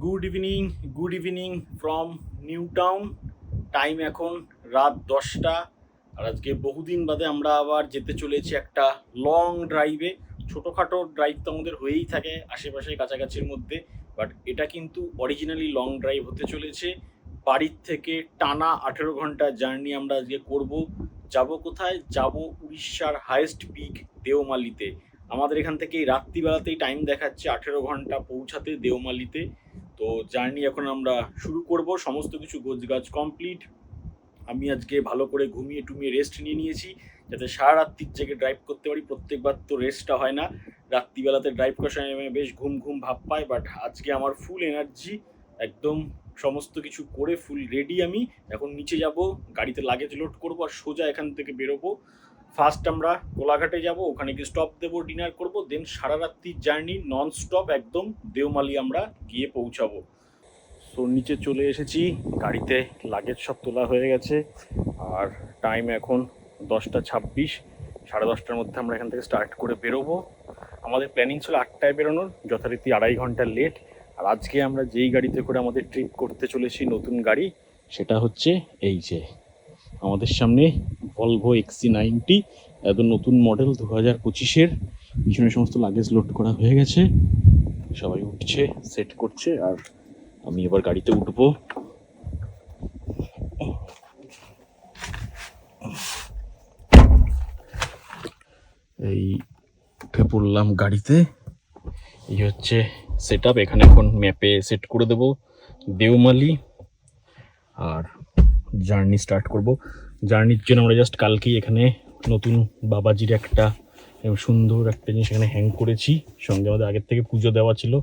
Good evening from new town. Time এখন রাত 10টা। আর আজকে বহুদিন বাদে আমরা আবার যেতে চলেছি একটা লং ড্রাইভে। ছোটোখাটো ড্রাইভ তো আমাদের হয়েই থাকে আশেপাশে কাছাকাছির মধ্যে, বাট এটা কিন্তু অরিজিনালি লং ড্রাইভ হতে চলেছে। বাড়ির থেকে টানা 18 ঘন্টা জার্নি আমরা আজকে করব। যাব কোথায়? যাব উড়িষ্যার হাইয়েস্ট পিক দেওমালিতে। আমাদের এখান থেকে এই রাত্রিবেলাতেই টাইম দেখাচ্ছে 18 ঘন্টা পৌঁছাতে দেওমালিতে। তো জার্নি এখন আমরা শুরু করব। সমস্ত কিছু গোছগাছ কমপ্লিট। আমি আজকে ভালো করে ঘুমিয়ে টুমিয়ে রেস্ট নিয়ে নিয়েছি, যাতে সারা রাত্রির জেগে ড্রাইভ করতে পারি। প্রত্যেকবার তো রেস্টটা হয় না, রাত্রিবেলাতে ড্রাইভ করার সময় আমি বেশ ঘুম ঘুম ভাব পাই, বাট আজকে আমার ফুল এনার্জি, একদম সমস্ত কিছু করে ফুল রেডি। আমি এখন নিচে যাব, গাড়িতে লাগেজ লোড করবো আর সোজা এখান থেকে বেরোবো। ফার্স্ট আমরা কোলাঘাটে যাব, ওখানে গিয়ে স্টপ দেবো, ডিনার করব, দেন সারা রাত্রির জার্নি নন স্টপ একদম দেওমালি আমরা গিয়ে পৌঁছাবো। তো নিচে চলে এসেছি, গাড়িতে লাগেজ সব তোলা হয়ে গেছে আর টাইম এখন 10টা 26। 10:30টার মধ্যে আমরা এখান থেকে স্টার্ট করে বেরোবো। আমাদের প্ল্যানিং ছিল 8টায় বেরোনোর, যথারীতি 2.5 ঘন্টা লেট। আর আজকে আমরা যেই গাড়িতে করে আমাদের ট্রিপ করতে চলেছি, নতুন গাড়ি, সেটা হচ্ছে এই যে আমাদের সামনে ভলভো XC90, একদম নতুন মডেল 2025-এর। পিছনে সমস্ত লাগেজ লোড করা হয়ে গেছে, সবাই উঠছে, সেট করছে, আর আমি এবার গাড়িতে উঠবো। এই উঠে পড়লাম গাড়িতে। এই হচ্ছে সেট আপ। এখানে এখন ম্যাপে সেট করে দেবো দেওমালি আর জার্নি স্টার্ট করব। জার্নির জন্য আমরা জাস্ট কালকেই এখানে নতুন বাবাজির একটা সুন্দর একটা জিনিস এখানে হ্যাং করেছি। সঙ্গে আমাদের আগের থেকে পুজো দেওয়া ছিল,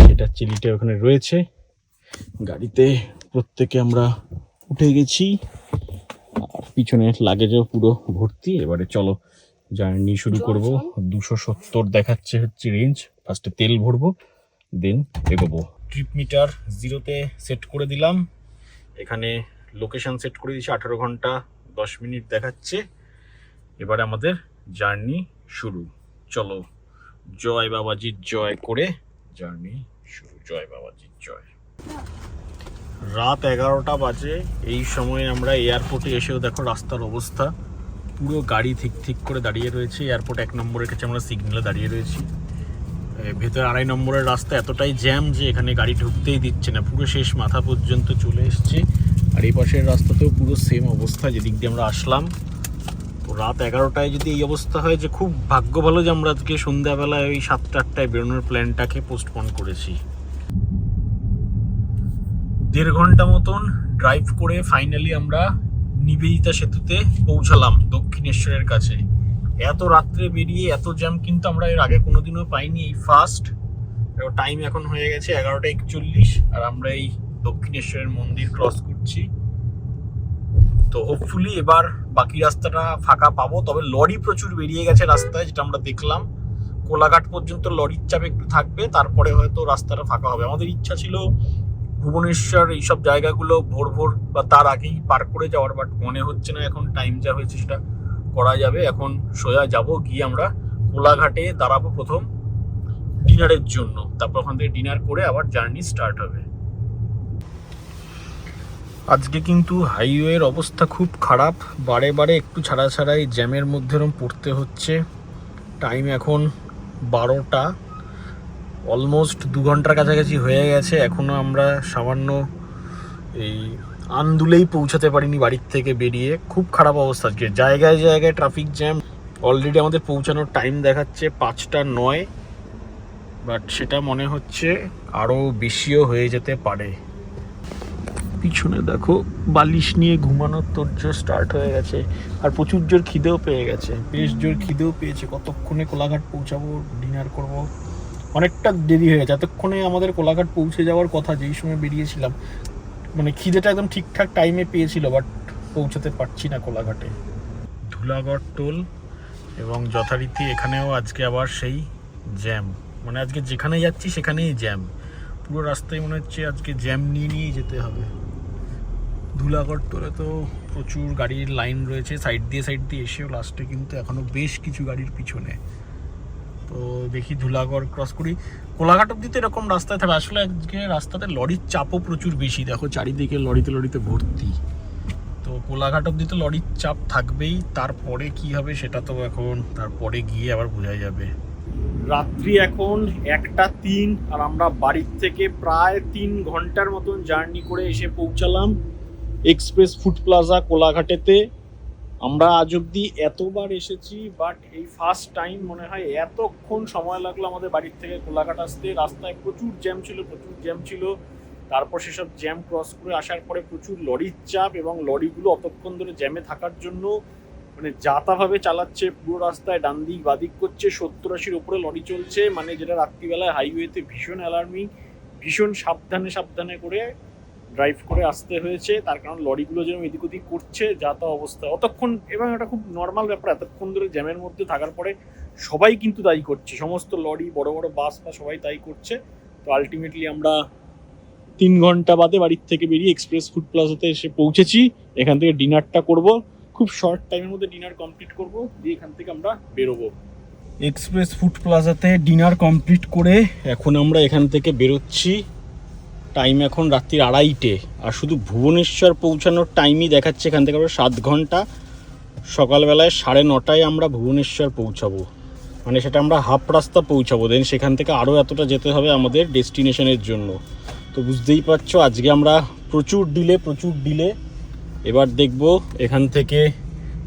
সেটা চিলিটা ওখানে রয়েছে। গাড়িতে প্রত্যেকে আমরা উঠে গেছি আর পিছনে লাগেজও পুরো ভর্তি। এবারে চলো জার্নি শুরু করব। 270 দেখাচ্ছে হচ্ছে রেঞ্জ। ফার্স্টে তেল ভরবো, দেন এগোবো। ট্রিপ মিটার 0-তে সেট করে দিলাম। এখানে লোকেশন সেট করে দিয়েছি, 18 ঘন্টা 10 মিনিট দেখাচ্ছে। এবারে আমাদের জার্নি শুরু। চলো, জয় বাবাজির জয় করে জার্নি শুরু। জয় বাবাজির জয়। রাত 11টা বাজে। এই সময় আমরা এয়ারপোর্টে এসেও দেখো রাস্তার অবস্থা, পুরো গাড়ি ঠিক করে দাঁড়িয়ে রয়েছে। এয়ারপোর্ট 1 নম্বরের কাছে আমরা সিগন্যালে দাঁড়িয়ে রয়েছি। ভেতরে 2.5 নম্বরের রাস্তা এতটাই জ্যাম যে এখানে গাড়ি ঢুকতেই দিচ্ছে না, পুরো শেষ মাথা পর্যন্ত চলে এসছে। আর এই পাশের রাস্তাতেও পুরো সেম অবস্থা, যেদিক দিয়ে আমরা আসলাম। তো রাত 11টায় যদি এই অবস্থা হয়, যে খুব ভাগ্য ভালো যে আমরা আজকে সন্ধ্যাবেলায় ওই 7টা-8টায় বেরোনোর প্ল্যানটাকে পোস্টপোন করেছি। 1.5 ঘন্টা মতন ড্রাইভ করে ফাইনালি আমরা নিবেদিতা সেতুতে পৌঁছালাম, দক্ষিণেশ্বরের কাছে। এত রাত্রে বেরিয়ে এত জ্যাম কিন্তু আমরা এর আগে কোনোদিনও পাইনি, এই ফার্স্ট। টাইম এখন হয়ে গেছে 11টা 41, আর আমরা এই দক্ষিণেশ্বরের মন্দির ক্রস করছি। তো হোপফুলি এবার বাকি রাস্তাটা ফাঁকা পাবো। তবে লরি প্রচুর বেরিয়ে গেছে রাস্তায়, যেটা আমরা দেখলাম। কোলাঘাট পর্যন্ত লরির চাপ একটু থাকবে, তারপরে হয়তো রাস্তাটা ফাঁকা হবে। আমাদের ইচ্ছা ছিল ভুবনেশ্বর এইসব জায়গাগুলো ভোর বা তার আগেই পার করে যাওয়ার, বাট মনে হচ্ছে না এখন টাইম যা হয়েছে সেটা করা যাবে। এখন সোজা যাব, গিয়ে আমরা কোলাঘাটে দাঁড়াবো প্রথম ডিনারের জন্য, তারপর ওখান থেকে ডিনার করে আবার জার্নি স্টার্ট হবে। আজকে কিন্তু হাইওয়ের অবস্থা খুব খারাপ, বারে একটু ছাড়াই জ্যামের মধ্যে এরকম পড়তে হচ্ছে। টাইম এখন 12টা, অলমোস্ট 2 ঘন্টার কাছাকাছি হয়ে গেছে। এখনও আমরা সামান্য এই আন্দুলেই পৌঁছাতে পারিনি বাড়ির থেকে বেরিয়ে। খুব খারাপ অবস্থা আজকে, জায়গায় ট্রাফিক জ্যাম। অলরেডি আমাদের পৌঁছানোর টাইম দেখাচ্ছে 5টা 9, বাট সেটা মনে হচ্ছে আরও বেশিও হয়ে যেতে পারে। পিছনে দেখো বালিশ নিয়ে ঘুমানোর তোড়জোড় স্টার্ট হয়ে গেছে, আর প্রচুর জোর খিদেও পেয়ে গেছে, বেশ জোর খিদেও পেয়েছে। কতক্ষণে কোলাঘাট পৌঁছাবো, ডিনার করব, অনেকটা দেরি হয়ে গেছে। এতক্ষণে আমাদের কোলাঘাট পৌঁছে যাওয়ার কথা, যেই সময় বেরিয়েছিলাম। মানে খিদেটা একদম ঠিকঠাক টাইমে পেয়েছিল, বাট পৌঁছাতে পারছি না কোলাঘাটে। ধুলাগড় টোল, এবং যথারীতি এখানেও আজকে আবার সেই জ্যাম। মানে আজকে যেখানে যাচ্ছি সেখানেই জ্যাম, পুরো রাস্তায় মনে হচ্ছে আজকে জ্যাম নিয়েই যেতে হবে। ধুলাগড় টোলে তো প্রচুর গাড়ির লাইন রয়েছে, সাইড দিয়ে এসেও লাস্টে কিন্তু এখনও বেশ কিছু গাড়ির পিছনে। তো দেখি ধুলাগড় ক্রস করি। কোলাঘাট অব্দি তো এরকম রাস্তায় থাকে, আসলে আজকে রাস্তাতে লরির চাপও প্রচুর বেশি, দেখো চারিদিকে লরিতে ভর্তি। তো কোলাঘাট অব্দি তো লরির চাপ থাকবেই, তারপরে কি হবে সেটা তো এখন তারপরে গিয়ে আবার বোঝা যাবে। রাত্রি এখন 1:03 আর আমরা বাড়ির থেকে প্রায় 3 ঘন্টার মতন জার্নি করে এসে পৌঁছালাম এক্সপ্রেস ফুড প্লাজা কোলাঘাটেতে। আমরা আজ অব্দি এতবার এসেছি, বাট এই ফার্স্ট টাইম মনে হয় এতক্ষণ সময় লাগলো আমাদের বাড়ির থেকে কোলাঘাট আসতে। রাস্তায় প্রচুর জ্যাম ছিল। তারপর সেসব জ্যাম ক্রস করে আসার পরে প্রচুর লরির চাপ, এবং লরিগুলো অতক্ষণ ধরে জ্যামে থাকার জন্য মানে যাতাভাবে চালাচ্ছে পুরো রাস্তায়, ডান দিক বাদিক করছে, 70-80-র উপরে লরি চলছে, মানে যেটা রাত্রিবেলায় হাইওয়েতে ভীষণ অ্যালার্মিং। ভীষণ সাবধানে করে ড্রাইভ করে আসতে হয়েছে, তার কারণ লরিগুলো যেরকম এদিক ওদিক করছে যা তা অবস্থা অতক্ষণ। এবং এটা খুব নর্মাল ব্যাপার, এতক্ষণ ধরে জ্যামের মধ্যে থাকার পরে সবাই কিন্তু তাই করছে, সমস্ত লরি বড় বাস বা সবাই তাই করছে। তো আলটিমেটলি আমরা 3 ঘন্টা বাদে বাড়ির থেকে বেরিয়ে এক্সপ্রেস ফুড প্লাজাতে এসে পৌঁছেছি। এখান থেকে ডিনারটা করব, খুব শর্ট টাইমের মধ্যে ডিনার কমপ্লিট করব, দিয়ে এখান থেকে আমরা বেরোবো। এক্সপ্রেস ফুড প্লাজাতে ডিনার কমপ্লিট করে এখন আমরা এখান থেকে বেরোচ্ছি। টাইম এখন রাত্রির 2:30, আর শুধু ভুবনেশ্বর পৌঁছানোর টাইমই দেখাচ্ছে এখান থেকে আমরা 7 ঘন্টা। সকালবেলায় 9:30 আমরা ভুবনেশ্বর পৌঁছাবো, মানে সেটা আমরা হাফ রাস্তা পৌঁছাবো, দেন সেখান থেকে আরও এতটা যেতে হবে আমাদের ডেস্টিনেশনের জন্য। তো বুঝতেই পারছো আজকে আমরা প্রচুর ডিলে। এবার দেখব এখান থেকে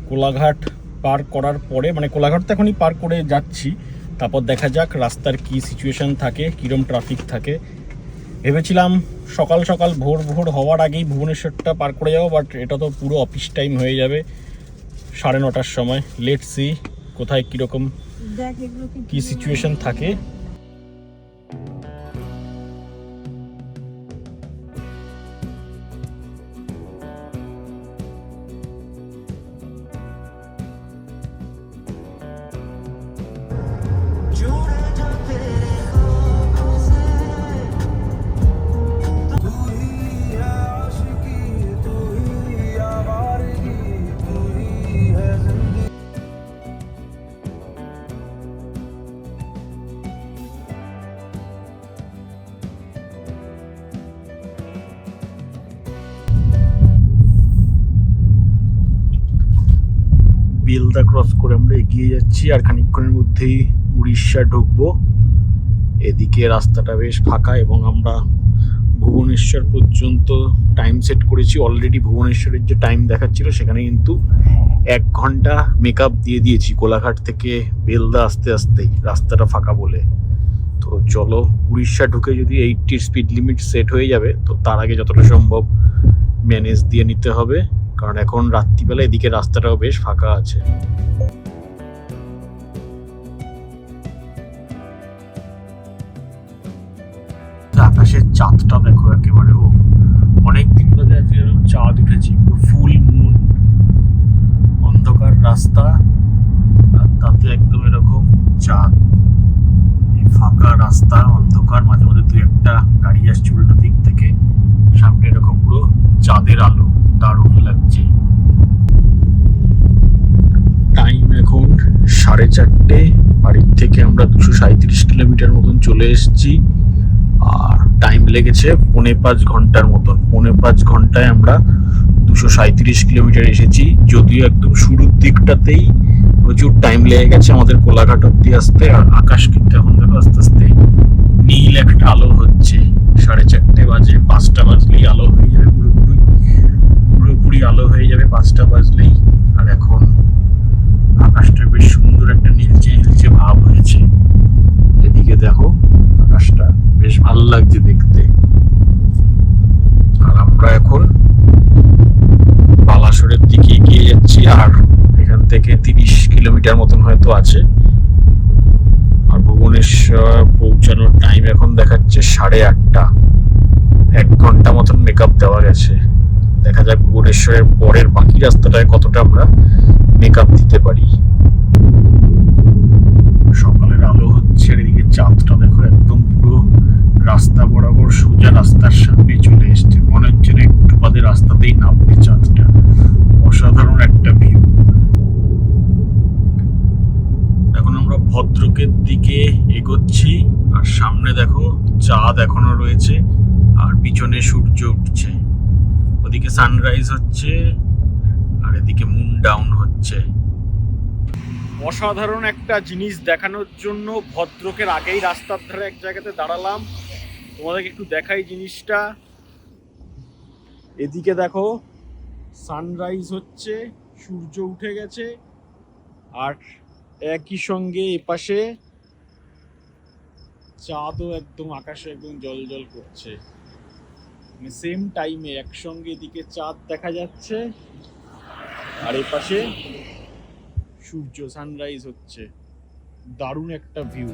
কোলাঘাট পার করার পরে, মানে কোলাঘাট তো এখনই পার করে যাচ্ছি, তারপর দেখা যাক রাস্তার কি সিচুয়েশান থাকে, কীরকম ট্রাফিক থাকে। ভেবেছিলাম সকাল ভোর হওয়ার আগেই ভুবনেশ্বরটা পার করে যাবো, বাট এটা তো পুরো অফিস টাইম হয়ে যাবে 9:30-র সময়। লেটস সি কোথায় কীরকম কি সিচুয়েশান থাকে। বেলদা ক্রস করে আমরা এগিয়ে যাচ্ছি, আর খানিকক্ষণের মধ্যেই উড়িষ্যা ঢুকবো। এদিকে রাস্তাটা বেশ ফাঁকা, এবং আমরা ভুবনেশ্বর পর্যন্ত টাইম সেট করেছি অলরেডি। ভুবনেশ্বরের যে টাইম দেখাচ্ছিল সেখানে কিন্তু 1 ঘন্টা মেকআপ দিয়ে দিয়েছি কোলাঘাট থেকে বেলদা আসতেই, রাস্তাটা ফাঁকা বলে। তো চলো, উড়িষ্যা ঢুকে যদি 80 স্পিড লিমিট সেট হয়ে যাবে, তো তার আগে যতটা সম্ভব ম্যানেজ দিয়ে নিতে হবে, কারণ এখন রাত্রিবেলা এদিকে রাস্তাটাও বেশ ফাঁকা আছে। আকাশের চাঁদটা দেখো একেবারে, অনেকদিন বাদে আজকে চাঁদ উঠেছে, ফুল মুন, অন্ধকার রাস্তা আর তাতে একদম এরকম চাঁদ। এই ফাঁকা রাস্তা, অন্ধকার, মাঝে মাঝে 2-1টা গাড়ি আসছে উল্টো দিক থেকে, সামনে এরকম পুরো চাঁদের আলো, দারুণ লাগছে। টাইম এখন 4:30, বাড়ির থেকে আমরা 237 কিলোমিটার মতন চলে এসেছি, আর টাইম লেগেছে 4.5 ঘন্টার মতন। 4.5 ঘন্টায় আমরা 237 কিলোমিটার এসেছি, যদিও একদম শুরুর দিকটাতেই প্রচুর টাইম লেগে গেছে আমাদের কোলাঘাট অব্দি আসতে। আর আকাশ কিন্তু এখন দেখো আস্তে আস্তে নীল একটা আলো হচ্ছে। 4:30 বাজে, 5টা বাজলেই আলো হয়ে যাবে, পুরোপুরি আলো হয়ে যাবে 5টা বাজলেই। আর এখন আকাশটা বেশ সুন্দর একটা নীলচে ভাব হয়েছে। এদিকে দেখো আকাশটা বেশ ভালো লাগছে দেখতে। আর আমরা এখন বালাসোরের দিকে এগিয়ে যাচ্ছি, আর এখান থেকে 30 কিলোমিটার মতন হয়তো আছে। আর ভুবনেশ্বর পৌঁছানোর টাইম এখন দেখাচ্ছে 8:30, 1 ঘন্টা মতন মেকআপ দেওয়া গেছে। দেখা যাক ভুবনেশ্বরের পরের বাকি রাস্তাটায় কতটা আমরা মেকআপ দিতে পারি। সকালের আলো হচ্ছে, এদিকে চাঁদটা দেখো একদম পুরো রাস্তা বরাবর সোজা রাস্তার সামনে চলে এসছে, মনে হচ্ছে না একটু বাদে রাস্তাতেই নামবে চাঁদটা। অসাধারণ একটা ভিউ। এখন আমরা ভদ্রকে ভদ্রকের দিকে এগোচ্ছি, আর সামনে দেখো চাঁদ এখনো রয়েছে, আর পিছনে সূর্য উঠছে। ওদিকে সানরাইজ হচ্ছে, আর এদিকে মুন ডাউন হচ্ছে। অসাধারণ একটা জিনিস দেখানোর জন্য ভদ্রকের আগেই রাস্তার ধারে এক জায়গাতে দাঁড়ালাম। তোমাদেরকে একটু দেখাই জিনিসটা। এদিকে দেখো সানরাইজ হচ্ছে, সূর্য উঠে গেছে, আর একই সঙ্গে এপাশে চাঁদও একদম আকাশে একদম জল করছে। মানে সেম টাইমে একসঙ্গে এদিকে চাঁদ দেখা যাচ্ছে, আর এপাশে সূর্য সানরাইজ হচ্ছে। দারুণ একটা ভিউ।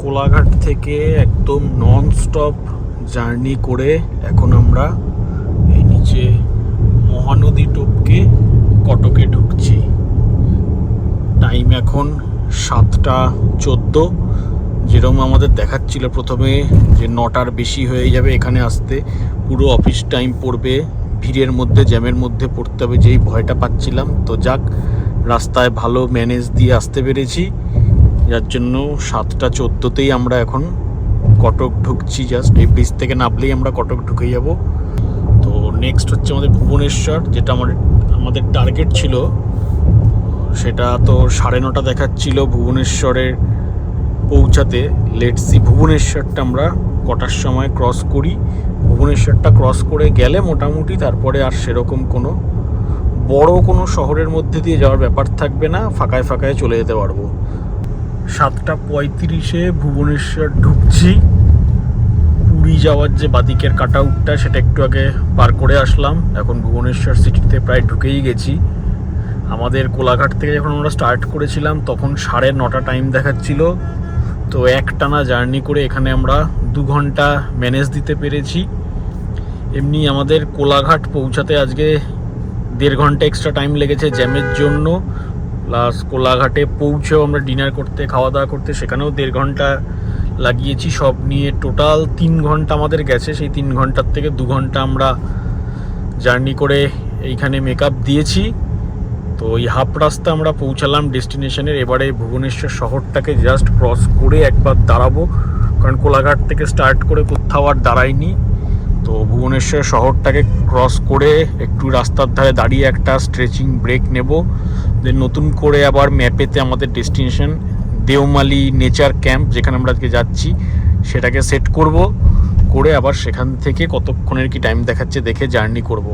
কোলাঘাট থেকে একদম নন স্টপ জার্নি করে এখন আমরা এই নিচে মহানদী টপকে কটকে ঢুকছি। টাইম এখন 7:14। যেরকম আমাদের দেখাচ্ছিল প্রথমে যে 9টার বেশি হয়ে যাবে এখানে আসতে, পুরো অফিস টাইম পড়বে, ভিড়ের মধ্যে জ্যামের মধ্যে পড়তে হবে, যেই ভয়টা পাচ্ছিলাম। তো যাক, রাস্তায় ভালো ম্যানেজ দিয়ে আসতে পেরেছি, যার জন্য 7:14তেই আমরা এখন কটক ঢুকছি। জাস্ট এই ব্রিজ থেকে নামলেই আমরা কটক ঢুকে যাব। তো নেক্সট হচ্ছে আমাদের ভুবনেশ্বর, যেটা আমাদের টার্গেট ছিল। সেটা তো 9:30 দেখাচ্ছিল ভুবনেশ্বরে পৌঁছাতে। লেটস সি ভুবনেশ্বরটা আমরা কটার সময় ক্রস করি। ভুবনেশ্বরটা ক্রস করে গেলে মোটামুটি তারপরে আর সেরকম বড় কোনো শহরের মধ্যে দিয়ে যাওয়ার ব্যাপার থাকবে না, ফাঁকায় ফাঁকায় চলে যেতে পারবো। 7:35-এ ভুবনেশ্বর ঢুকছি। পুরী যাওয়ার যে বাদিকের কাট আউটটা সেটা একটু আগে পার করে আসলাম। এখন ভুবনেশ্বর সিটিতে প্রায় ঢুকেই গেছি। আমাদের কোলাঘাট থেকে যখন আমরা স্টার্ট করেছিলাম তখন 9:30 টাইম দেখাচ্ছিল। তো একটানা জার্নি করে এখানে আমরা 2 ঘন্টা ম্যানেজ দিতে পেরেছি। এমনি আমাদের কোলাঘাট পৌঁছাতে আজকে 1.5 ঘন্টা এক্সট্রা টাইম লেগেছে জ্যামের জন্য। প্লাস কোলাঘাটে পৌঁছেও আমরা ডিনার করতে, খাওয়া দাওয়া করতে সেখানেও 1.5 ঘন্টা লাগিয়েছি। সব নিয়ে টোটাল 3 ঘন্টা আমাদের গেছে। সেই 3 ঘন্টার থেকে 2 ঘন্টা আমরা জার্নি করে এইখানে মেকআপ দিয়েছি। তো এই হাফ রাস্তা আমরা পৌঁছালাম ডেস্টিনেশনের। এবারে ভুবনেশ্বর শহরটাকে জাস্ট ক্রস করে একবার দাঁড়াবো, কারণ কোলাঘাট থেকে স্টার্ট করে কোথাও আর দাঁড়াইনি। তো ভুবনেশ্বর শহরটাকে ক্রস করে একটু রাস্তার ধারে দাঁড়িয়ে একটা স্ট্রেচিং ব্রেক নেব। দেন নতুন করে আবার ম্যাপেতে আমাদের ডেস্টিনেশন দেওমালি নেচার ক্যাম্প, যেখানে আমরা আজকে যাচ্ছি, সেটাকে সেট করব। করে আবার সেখান থেকে কতক্ষণের কি টাইম দেখাচ্ছে দেখে জার্নি করব।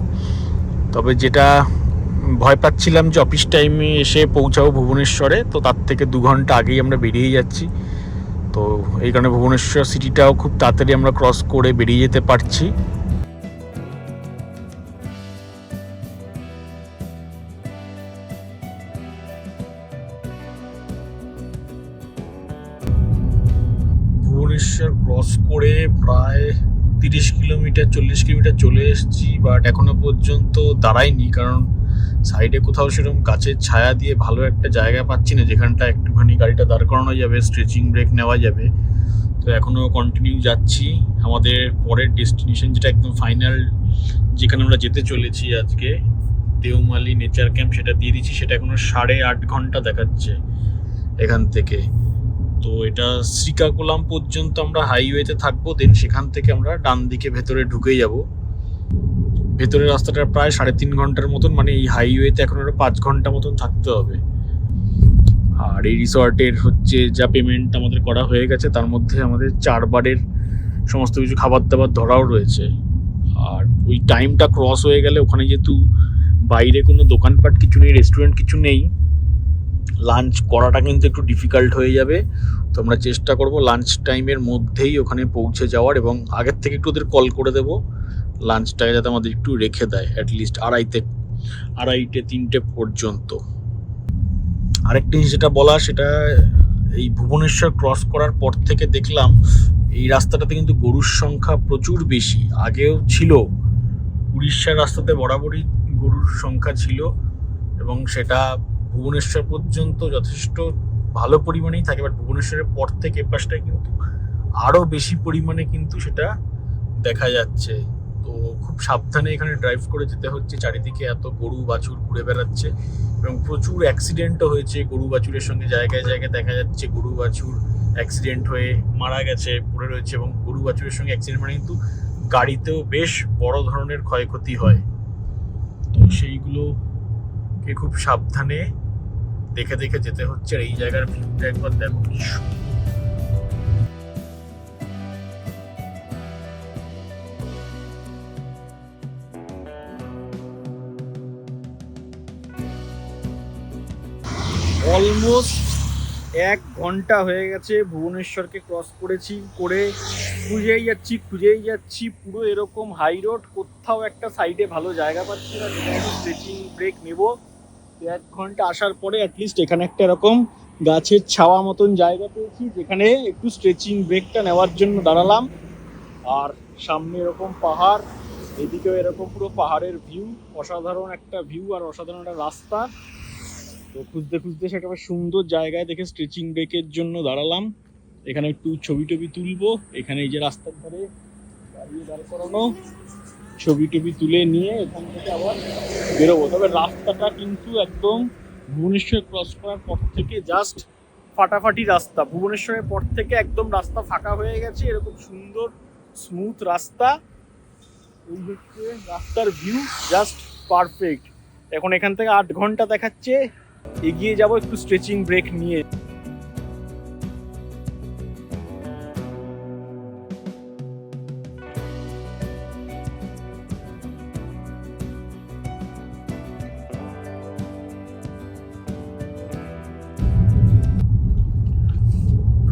তবে যেটা ভয় পাচ্ছিলাম যে অফিস টাইমে এসে পৌঁছাবো ভুবনেশ্বরে, তো তার থেকে 2 ঘন্টা আগেই আমরা বেরিয়ে যাচ্ছি। তো এই কারণে ভুবনেশ্বর সিটিটাও খুব তাড়াতাড়ি আমরা ক্রস করে বেরিয়ে যেতে পারছি। ভুবনেশ্বর ক্রস করে প্রায় 30 কিলোমিটার 40 কিলোমিটার চলে এসেছি, বাট এখনো পর্যন্ত দাঁড়াইনি, কারণ সাইডে কোথাও সেরকম গাছের ছায়া দিয়ে ভালো একটা জায়গা পাচ্ছি না যেখানটা একটুখানি গাড়িটা দাঁড় করানো যাবে, স্ট্রেচিং ব্রেক নেওয়া যাবে। তো এখনও কন্টিনিউ যাচ্ছি। আমাদের পরের ডেস্টিনেশন যেটা একদম ফাইনাল, যেখানে আমরা যেতে চলেছি আজকে, দেওমালি নেচার ক্যাম্প, সেটা দিয়ে দিচ্ছি। সেটা এখনো 8.5 ঘন্টা দেখাচ্ছে এখান থেকে। তো এটা শ্রীকাকুলাম পর্যন্ত আমরা হাইওয়েতে থাকবো, দেন সেখান থেকে আমরা ডান দিকে ভেতরে ঢুকে যাব। ভেতরের রাস্তাটা প্রায় 3.5 ঘন্টার মতন, মানে এই হাইওয়েতে এখন আরো 5 ঘন্টা মতন থাকতে হবে। আর এই রিসর্টের হচ্ছে যা পেমেন্ট আমাদের করা হয়ে গেছে, তার মধ্যে আমাদের 4 বারের সমস্ত কিছু খাবার দাবার ধরাও রয়েছে। আর ওই টাইমটা ক্রস হয়ে গেলে ওখানে যেহেতু বাইরে কোনো দোকানপাট কিছু নেই, রেস্টুরেন্ট কিছু নেই, লাঞ্চ করাটা কিন্তু একটু ডিফিকাল্ট হয়ে যাবে। তো আমরা চেষ্টা করব লাঞ্চ টাইমের মধ্যেই ওখানে পৌঁছে যাওয়ার, এবং আগের থেকে একটু ওদের কল করে দেবো লাঞ্চটাকে যাতে আমাদের একটু রেখে দেয় অ্যাটলিস্ট 2:30-3টে পর্যন্ত। আরেকটা জিনিস যেটা বলা, সেটা এই ভুবনেশ্বর ক্রস করার পর থেকে দেখলাম এই রাস্তাটাতে কিন্তু গরুর সংখ্যা প্রচুর বেশি। আগেও ছিল, উড়িষ্যার রাস্তাতে বরাবরই গরুর সংখ্যা ছিল, এবং সেটা ভুবনেশ্বর পর্যন্ত যথেষ্ট ভালো পরিমাণেই থাকে। বাট ভুবনেশ্বরের পর থেকে পাশটায় কিন্তু আরও বেশি পরিমাণে কিন্তু সেটা দেখা যাচ্ছে। তো খুব সাবধানে এখানে ড্রাইভ করে যেতে হচ্ছে, চারিদিকে এত গরু বাছুর ঘুরে বেড়াচ্ছে এবং প্রচুর অ্যাক্সিডেন্টও হয়েছে গরু বাছুরের সঙ্গে। জায়গায় জায়গায় দেখা যাচ্ছে গরু বাছুর অ্যাক্সিডেন্ট হয়ে মারা গেছে, পড়ে রয়েছে। এবং গরু বাছুরের সঙ্গে অ্যাক্সিডেন্ট মানে কিন্তু গাড়িতেও বেশ বড় ধরনের ক্ষয়ক্ষতি হয়। তো সেইগুলোকে খুব সাবধানে দেখে দেখে যেতে হচ্ছে। আর এই জায়গার ভিউটা একবার দেখো কি সুন্দর। অলমোস্ট 1 ঘন্টা হয়ে গেছে ভুবনেশ্বরকে ক্রস করেছি, করে খুঁজেই যাচ্ছি পুরো এরকম হাই রোড, কোথাও একটা সাইডে ভালো জায়গা পাচ্ছি না যেখানে একটু স্ট্রেচিং ব্রেক নেবো। 1 ঘন্টা আসার পরে অ্যাটলিস্ট এখানে একটা এরকম গাছের ছাওয়া মতন জায়গা পেয়েছি যেখানে একটু স্ট্রেচিং ব্রেকটা নেওয়ার জন্য দাঁড়ালাম। আর সামনে এরকম পাহাড়, এদিকেও এরকম পুরো পাহাড়ের ভিউ, অসাধারণ একটা ভিউ আর অসাধারণ একটা রাস্তা। তো খুঁজতে খুঁজতে সেটা সুন্দর জায়গায় দেখে স্ট্রেচিং ব্রেকের জন্য দাঁড়ালাম। এখানে একটু ছবি টবি তুলবো। এখানে এই যে রাস্তার ধারে দাঁড়িয়ে দাঁড় করানো, ছবি টবি তুলে নিয়ে এখান থেকে আবার বেরোবো। তবে রাস্তাটা কিন্তু একদম ভুবনেশ্বর ক্রস করার পর থেকে জাস্ট ফাটাফাটি রাস্তা। ভুবনেশ্বরের পর থেকে একদম রাস্তা ফাঁকা হয়ে গেছে, এরকম সুন্দর স্মুথ রাস্তা। এই হচ্ছে রাস্তার ভিউ, জাস্ট পারফেক্ট। এখন এখান থেকে 8 ঘন্টা দেখাচ্ছে, এগিয়ে যাব একটু স্ট্রেচিং ব্রেক নিয়ে।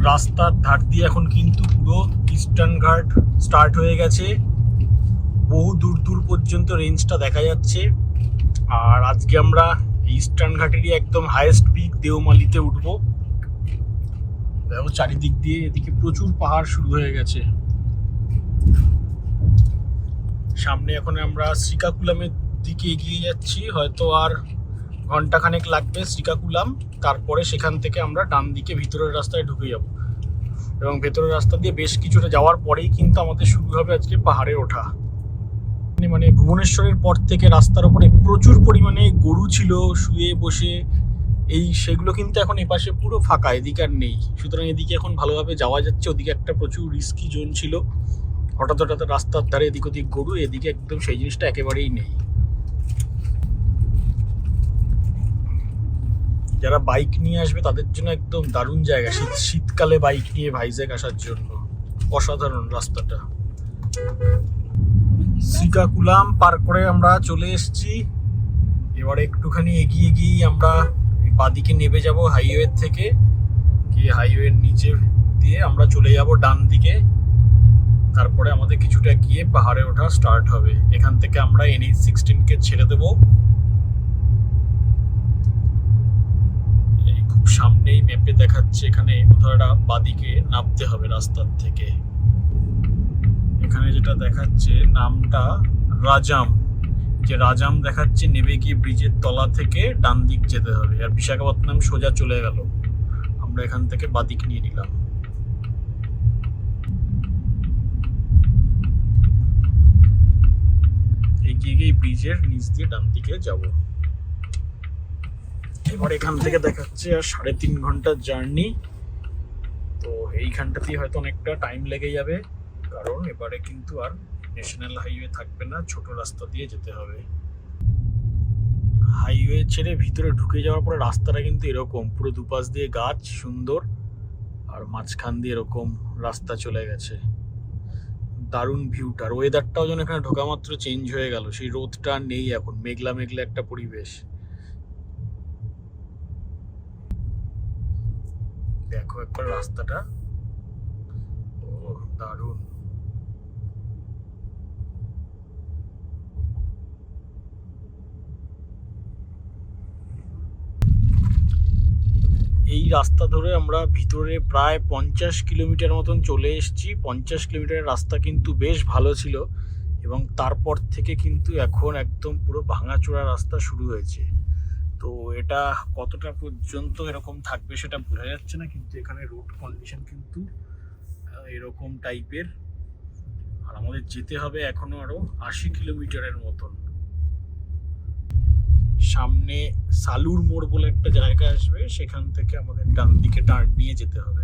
রাস্তার ধার দিয়ে এখন কিন্তু পুরো ইস্টার্ন ঘাট স্টার্ট হয়ে গেছে, বহু দূর দূর পর্যন্ত রেঞ্জটা দেখা যাচ্ছে। আর আজকে আমরা ইস্টার্ন ঘাটেরই একদম হাইয়েস্ট পিক দেওমালিতে উঠবো। দেখো চারিদিক দিয়ে এদিকে প্রচুর পাহাড় শুরু হয়ে গেছে। সামনে এখন আমরা শ্রীকাকুলামের দিকে এগিয়ে যাচ্ছি, হয়তো আর ঘন্টাখানেক লাগবে শ্রীকাকুলাম। তারপরে সেখান থেকে আমরা ডান দিকে ভিতরের রাস্তায় ঢুকে যাব এবং ভেতরের রাস্তা দিয়ে বেশ কিছুটা যাওয়ার পরেই কিন্তু আমাদের শুরু হবে আজকে পাহাড়ে ওঠা। মানে ভুবনেশ্বরের পর থেকে রাস্তার উপরে প্রচুর পরিমাণে গরু ছিল শুয়ে বসে, সেগুলো কিন্তু এখন এপাশে পুরো ফাঁকা, এদিকে আর নেই। সুতরাং এদিকে এখন ভালোভাবে যাওয়া যাচ্ছে। ওদিকে একটা প্রচুর রিস্কি জোন ছিল, হঠাৎ হঠাৎ রাস্তার ধারে এদিক ওদিক গরু, এদিকে একদম সেই জিনিসটা একেবারেই নেই। যারা বাইক নিয়ে আসবে তাদের জন্য একদম দারুণ জায়গা, শীতকালে বাইক নিয়ে ভাইজ্যাক আসার জন্য অসাধারণ রাস্তাটা। শ্রীকাকুলাম পার করে আমরা চলে এসেছি। এবারে একটুখানি এগিয়ে গিয়ে আমরা বাদিকে নেমে যাব হাইওয়ে থেকে, গিয়ে হাইওয়ের নিচে দিয়ে আমরা চলে যাব ডান দিকে। তারপরে আমাদের কিছুটা গিয়ে পাহাড়ে ওঠা স্টার্ট হবে। এখান থেকে আমরা NH16 ছেড়ে দেব। এই খুব সামনেই ম্যাপে দেখাচ্ছে এখানে কোথাও একটা বাদিকে নামতে হবে রাস্তার থেকে। এখানে যেটা দেখাচ্ছে নামটা রাজাম, যে রাজাম দেখাচ্ছে, নেমে গিয়ে ব্রিজের তলা থেকে ডান দিক যেতে হবে। আর বিশাখাপত্তনম সোজা চলে গেল, আমরা এখান থেকে বাদিক নিয়ে নিলাম। এগিয়ে গিয়ে ব্রিজের নিচ দিয়ে ডান দিকে যাব। এবার এখান থেকে দেখাচ্ছে আর 3.5 ঘন্টার জার্নি। তো এইখানটাতেই হয়তো অনেকটা টাইম লেগে যাবে, কারণ এবারে কিন্তু আর ন্যাশনাল হাইওয়ে থাকবে না, ছোট রাস্তা দিয়ে যেতে হবে। হাইওয়ে ছেড়ে ভিতরে ঢুকে যাওয়ার পরে রাস্তাটা কিন্তু এরকম পুরো দুপাশ দিয়ে গাছ সুন্দর, আর মাঝখান দিয়ে এরকম রাস্তা চলে গেছে। দারুণ ভিউটা। আর ওয়েদারটাও যেন এখানে ঢোকা মাত্র চেঞ্জ হয়ে গেল, সেই রোদটা নেই এখন, মেঘলা মেঘলা একটা পরিবেশ। দেখো একবার রাস্তাটা, ও দারুণ। এই রাস্তা ধরে আমরা ভিতরে প্রায় 50 কিলোমিটার মতন চলে এসেছি। 50 কিলোমিটারের রাস্তা কিন্তু বেশ ভালো ছিল, এবং তারপর থেকে কিন্তু এখন একদম পুরো ভাঙাচোরা রাস্তা শুরু হয়েছে। তো এটা কতটা পর্যন্ত এরকম থাকবে সেটা বোঝা যাচ্ছে না, কিন্তু এখানে রোড কন্ডিশন কিন্তু এরকম টাইপের। আর আমাদের যেতে হবে এখনো আরো 80 কিলোমিটারের মতন। সামনে সালুর মোড় বলে একটা জায়গা আসবে, সেখান থেকে আমাদের ডান দিকে টার্ন নিয়ে যেতে হবে।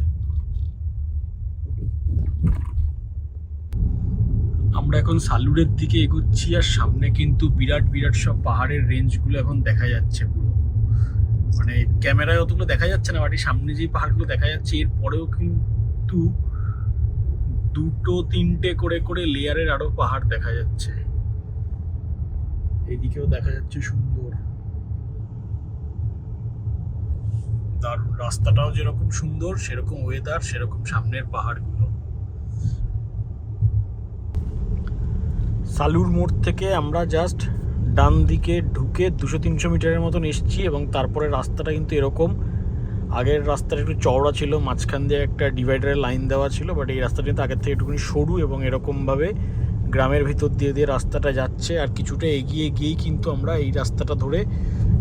আমরা এখন সালুরের দিকে এগোচ্ছি, আর সামনে কিন্তু বিরাট বিরাট সব পাহাড়ের রেঞ্জগুলো এখন দেখা যাচ্ছে পুরো। মানে ক্যামেরায় অতগুলো দেখা যাচ্ছে না, বাট সামনে যে পাহাড়গুলো দেখা যাচ্ছে এর পরেও কিন্তু দুটো তিনটে করে করে লেয়ারের আরো পাহাড় দেখা যাচ্ছে। এইদিকেও দেখা যাচ্ছে সুন্দর দারুণ। রাস্তাটাও যেরকম সুন্দর, সেরকম ওয়েদার, সেরকম সামনের পাহাড়গুলো। সালুর মোড় থেকে আমরা জাস্ট ডান দিকে ঢুকে 200-300 মিটারের মতন এসেছি, এবং তারপরে রাস্তাটা কিন্তু এরকম। আগের রাস্তাটা একটু চওড়া ছিল, মাঝখান দিয়ে একটা ডিভাইডারের লাইন দেওয়া ছিল, বাট এই রাস্তাটা কিন্তু আগের থেকে একটুখানি সরু, এবং এরকমভাবে গ্রামের ভিতর দিয়ে দিয়ে রাস্তাটা যাচ্ছে। আর কিছুটা এগিয়ে গিয়েই কিন্তু আমরা এই রাস্তাটা ধরে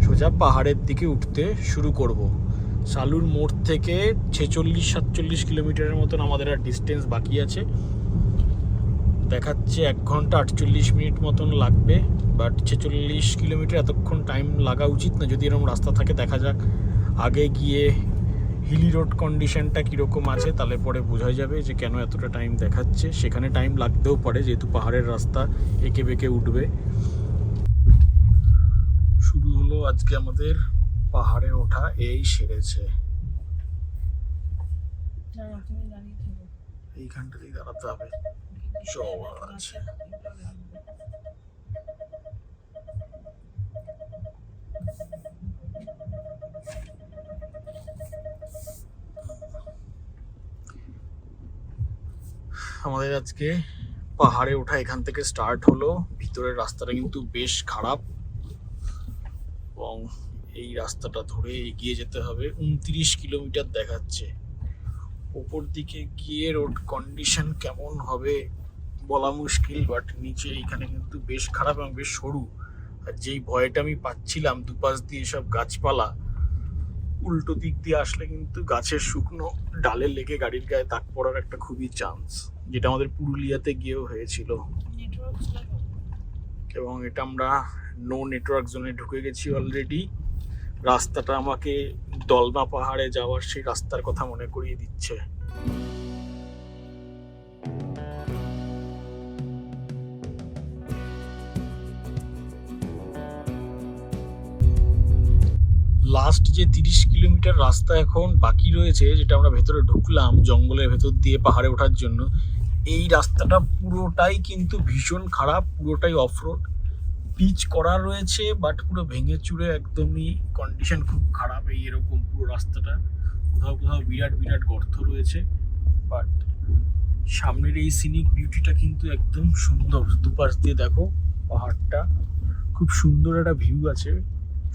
সোজা পাহাড়ের দিকে উঠতে শুরু করব। সালুর মোড় থেকে 46-47 কিলোমিটারের মতন আমাদের আর ডিস্টেন্স বাকি আছে। দেখাচ্ছে 1 ঘন্টা 48 মিনিট মতন লাগবে, বাট 46 কিলোমিটার এতক্ষণ টাইম লাগা উচিত না। যদি এরকম রাস্তা থাকে, দেখা যাক আগে গিয়ে হিলি রোড কন্ডিশনটা কীরকম আছে, তাহলে পরে বোঝা যাবে যে কেন এতটা টাইম দেখাচ্ছে। সেখানে টাইম লাগতেও পারে, যেহেতু পাহাড়ের রাস্তা এঁকে বেঁকে উঠবে। শুরু হলো আজকে আমাদের পাহাড়ে ওঠা, এই সেরেছে। এইখানটাতেই দাঁড়াতে হবে, চওড়া আছে। আমাদের আজকে পাহাড়ে ওঠা এখান থেকে স্টার্ট হলো। ভিতরের রাস্তাটা কিন্তু বেশ খারাপ, এবং এই রাস্তাটা ধরে এগিয়ে যেতে হবে। 29 কিলোমিটার দেখাচ্ছে। উপর দিকে গিয়ে রোড কন্ডিশন কেমন হবে বলা মুশকিল, বাট নিচে এইখানে কিন্তু বেশ খারাপ এবং বেশ সরু। আর যেই ভয়টা আমি পাচ্ছিলাম, দুপাশ দিয়ে সব গাছপালা, উল্টো দিক দিয়ে আসলে কিন্তু গাছের শুকনো ডালে লেগে গাড়ির গায়ে দাগ পড়ার একটা খুবই চান্স, যেটা আমাদের পুরুলিয়াতে গিয়েও হয়েছিল। এবং এটা আমরা নো নেটওয়ার্ক জোনে ঢুকে গেছি অলরেডি। রাস্তাটা আমাকে দলমা পাহাড়ে যাওয়ার সেই রাস্তার কথা মনে করিয়ে দিচ্ছে। লাস্ট যে 30 কিলোমিটার রাস্তা এখন বাকি রয়েছে, যেটা আমরা ভেতরে ঢুকলাম জঙ্গলের ভেতর দিয়ে পাহাড়ে ওঠার জন্য, এই রাস্তাটা পুরোটাই কিন্তু ভীষণ খারাপ। পুরোটাই অফরোড, পিচ করা রয়েছে, বাট পুরো ভেঙে চুরে একদমই কন্ডিশন খুব খারাপ। এই এরকম পুরো রাস্তাটা কোথাও কোথাও বিরাট বিরাট গর্ত রয়েছে, বাট সামনের এই সিনিক বিউটিটা কিন্তু একদম সুন্দর। দুপাশ দিয়ে দেখো পাহাড়টা, খুব সুন্দর একটা ভিউ আছে,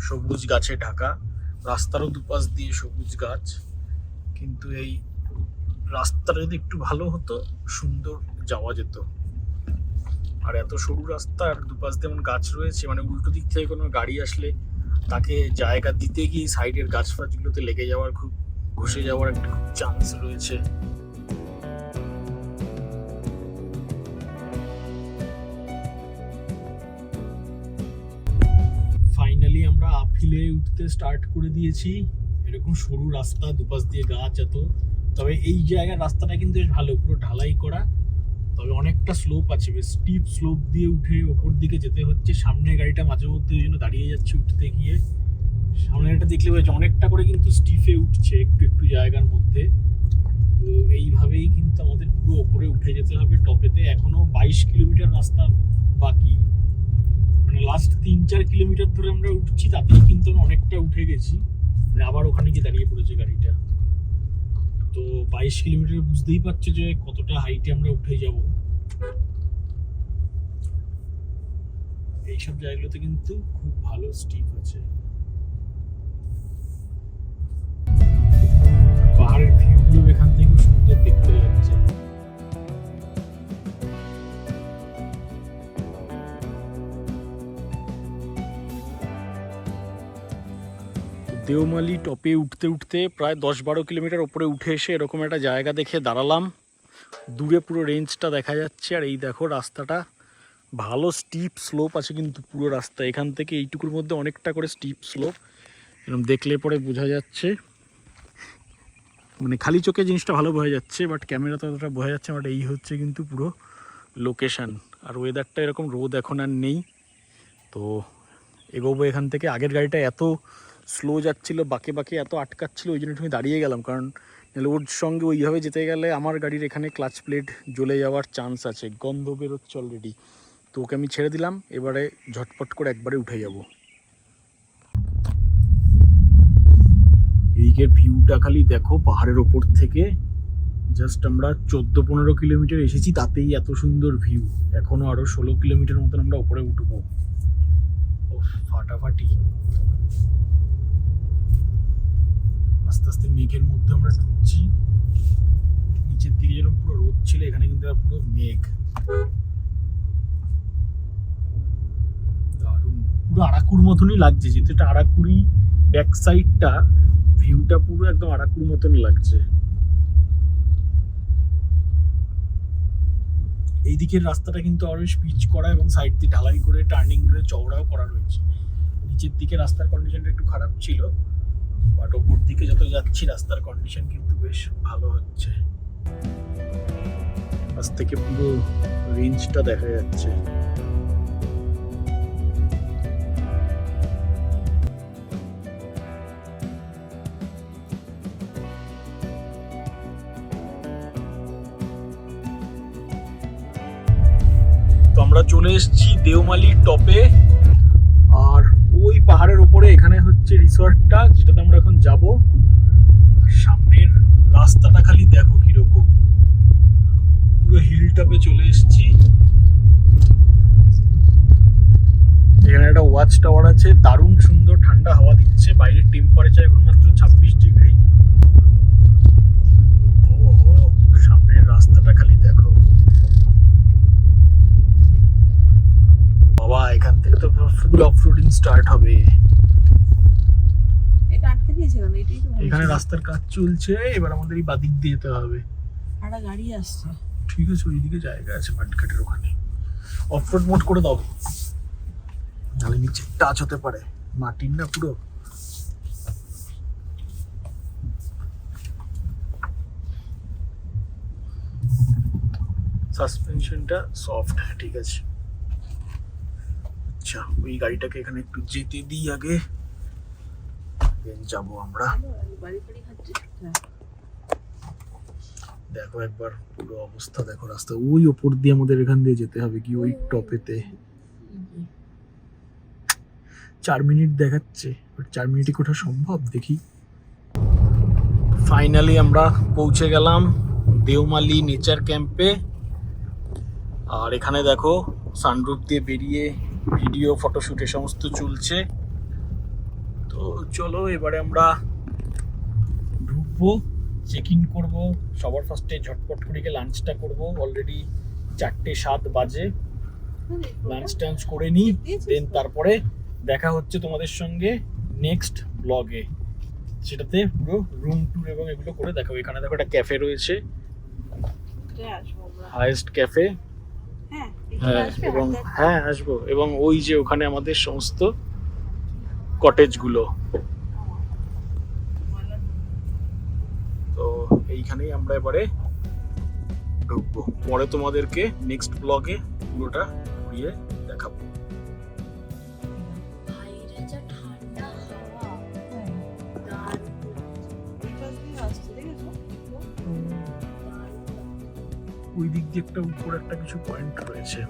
সবুজ গাছে ঢাকা। রাস্তারও দুপাশ দিয়ে সবুজ গাছ, কিন্তু এই রাস্তাটা যদি একটু ভালো হতো, সুন্দর যাওয়া যেত। আর এত সরু রাস্তা, আর দুপাশ দিয়ে এমন গাছ রয়েছে, মানে উল্টো দিক থেকে কোনো গাড়ি আসলে তাকে জায়গা দিতে গিয়ে সাইডের গাছ ফাছগুলোতে লেগে যাওয়ার, খুব ঘষে যাওয়ার একটা খুব চান্স রয়েছে। ফাইনালি আমরা আপহিলে উঠতে স্টার্ট করে দিয়েছি। এরকম সরু রাস্তা, দুপাশ দিয়ে গাছ এত, তবে এই জায়গার রাস্তাটা কিন্তু বেশ ভালো, পুরো ঢালাই করা, তবে অনেকটা স্লোপ আছে, বেশ স্টিপ স্লোপ দিয়ে উঠে ওপর দিকে যেতে হচ্ছে। সামনের গাড়িটা মাঝে মধ্যে ওই জন্য দাঁড়িয়ে যাচ্ছে উঠতে গিয়ে। সামনেটা দেখলে হয়েছে অনেকটা করে কিন্তু স্টিফে উঠছে একটু একটু জায়গার মধ্যে। তো এইভাবেই কিন্তু আমাদের পুরো ওপরে উঠে যেতে হবে টপেতে। এখনো 22 কিলোমিটার রাস্তা বাকি, মানে লাস্ট 3-4 কিলোমিটার ধরে আমরা উঠছি, তাতেই কিন্তু আমরা অনেকটা উঠে গেছি। আবার ওখানে গিয়ে দাঁড়িয়ে পড়েছে গাড়িটা। তো 22 কিলোমিটার বুঝতেই পারছো যে কতটা হাইটে আমরা উঠে যাব। এইসব জায়গাগুলোতে কিন্তু খুব ভালো স্টিপ আছে। পাহাড়ের ভিউগুলো এখান থেকে সুন্দর দেখতে লাগছে। দেওমালি টপে উঠতে উঠতে প্রায় 10-12 কিলোমিটার উপরে উঠে এসে এরকম একটা জায়গা দেখে দাঁড়ালাম। দূরে পুরো রেঞ্জটা দেখা যাচ্ছে। আর এই দেখো রাস্তাটা ভালো স্টিপ স্লোপ আছে কিন্তু পুরো রাস্তা এখান থেকে এইটুকুর মধ্যে অনেকটা করে স্টিপ স্লোপ, এরকম দেখলে পরে বোঝা যাচ্ছে, মানে খালি চোখে জিনিসটা ভালো বোঝা যাচ্ছে, বাট ক্যামেরাতে অতটা বোঝা যাচ্ছে। বাট এই হচ্ছে কিন্তু পুরো লোকেশান। আর ওয়েদারটা এরকম, রোদ এখন আর নেই। তো এগোবো এখান থেকে। আগের গাড়িটা এত স্লো যাচ্ছিলো, বাঁকে বাঁকে এত আটকাচ্ছিল, ওই জন্য আমি দাঁড়িয়ে গেলাম, কারণ ওর সঙ্গে ওইভাবে যেতে গেলে আমার গাড়ির এখানে ক্লাচ প্লেট জ্বলে যাওয়ার চান্স আছে, গন্ধ বেরোচ্ছে অলরেডি। তো ওকে আমি ছেড়ে দিলাম, এবারে ঝটপট করে একবারে উঠে যাব। এইদিকের ভিউটা খালি দেখো পাহাড়ের ওপর থেকে। জাস্ট আমরা 14-15 কিলোমিটার এসেছি, তাতেই এত সুন্দর ভিউ। এখনো আরো 16 কিলোমিটার মতন আমরা উপরে উঠবো। ফাটাফাটি। আস্তে আস্তে মেঘের মধ্যে আমরা ঢুকছি। নিচের দিকে যেরকম পুরো রোদ ছিল, এখানে কিন্তু পুরো মেঘ। দারুণ, পুরো আরাকুর মতনই লাগছে, যেহেতু এটা আরাকুরি ব্যাক সাইডটা, ভিউটা পুরো একদম আরাকুর মতন লাগছে। এই দিকের রাস্তাটা কিন্তু আরো পিচ করা এবং সাইড দিয়ে ঢালাই করে টার্নিং করে চওড়াও করা রয়েছে। নিচের দিকে রাস্তার কন্ডিশনটা একটু খারাপ ছিল, বাট ওপর দিকে যত যাচ্ছি রাস্তার কন্ডিশন কিন্তু বেশ ভালো হচ্ছে। আজ থেকে পুরো রেঞ্জটা দেখা যাচ্ছে। তো আমরা চলে এসেছি দেওমালির টপে, আর ওই পাহাড়ের উপরে এখানে হচ্ছে রিসর্টটা, যেটাতে আমরা এখন যাব। সামনের রাস্তাটা খালি দেখো কিরকম, পুরো হিল টপে চলে এসেছি। এখানে একটা ওয়াচ টাওয়ার আছে, দারুণ সুন্দর ঠান্ডা হাওয়া দিচ্ছে। বাইরের টেম্পারেচার এখন মাত্র 26 ডিগ্রি। ও সামনের রাস্তাটা খালি দেখো বাবা, এখান থেকে তো ফুল অফরোডিং স্টার্ট হবে। এটা আটকে দিয়েছে কেন? এটাই তো এখানে রাস্তার কাজ চলছে, এবার আমাদের এই বাদিক দিয়ে যেতে হবে। একটা গাড়ি আসছে। ঠিক আছে, ওইদিকে জায়গা আছে মাঠঘাটের ওখানে। অফরোড মোড করে দাও, নাহলে নিচে টাচ হতে পারে, মাটির না পুরো। সাসপেনশনটা সফট, হ্যাঁ ঠিক আছে। আচ্ছা, ওই গাড়িটাকে এখানে একটু যেতে দিই আগে, দেন যাবো আমরা। বাড়ি বাড়ি খাচ্ছে। দেখো একবার পুরো অবস্থা দেখো, রাস্তা ওই ওপর দিয়ে আমাদের এখান দিয়ে যেতে হবে কি ওই টপেতে। 4 মিনিট দেখাচ্ছে, 4 মিনিটে কোথা সম্ভব দেখি। ফাইনালি আমরা পৌঁছে গেলাম দেওমালি নেচার ক্যাম্পে। আর এখানে দেখো সানরুফ দিয়ে বেরিয়ে ভিডিও ফটোশুট এ সমস্ত চলছে। তো চলো এবারে আমরা ঢুকবো, চেক ইন করবো। সবার ফার্স্টে ঝটপট করে গিয়ে লাঞ্চটা করবো। অলরেডি 4:07 বাজে। লাঞ্চ টাঞ্চ করে নিই, দেন তারপরে দেখা হচ্ছে তোমাদের সঙ্গে নেক্সট ব্লগে। সেটাতে পুরো রুম ট্যুর এবং এগুলো করে দেখাবো। এখানে দেখো একটা ক্যাফে রয়েছে, হাইয়েস্ট ক্যাফে। হ্যাঁ এবং হ্যাঁ আসবো, এবং ওই যে ওখানে আমাদের সমস্ত কটেজগুলো। তো এইখানেই আমরা এবারে ঢুকবো। পরে তোমাদেরকে নেক্সট ব্লগে পুরোটা ঘুরিয়ে দেখাবো। ওই দিক দিয়ে একটা উপর একটা কিছু পয়েন্ট রয়েছে।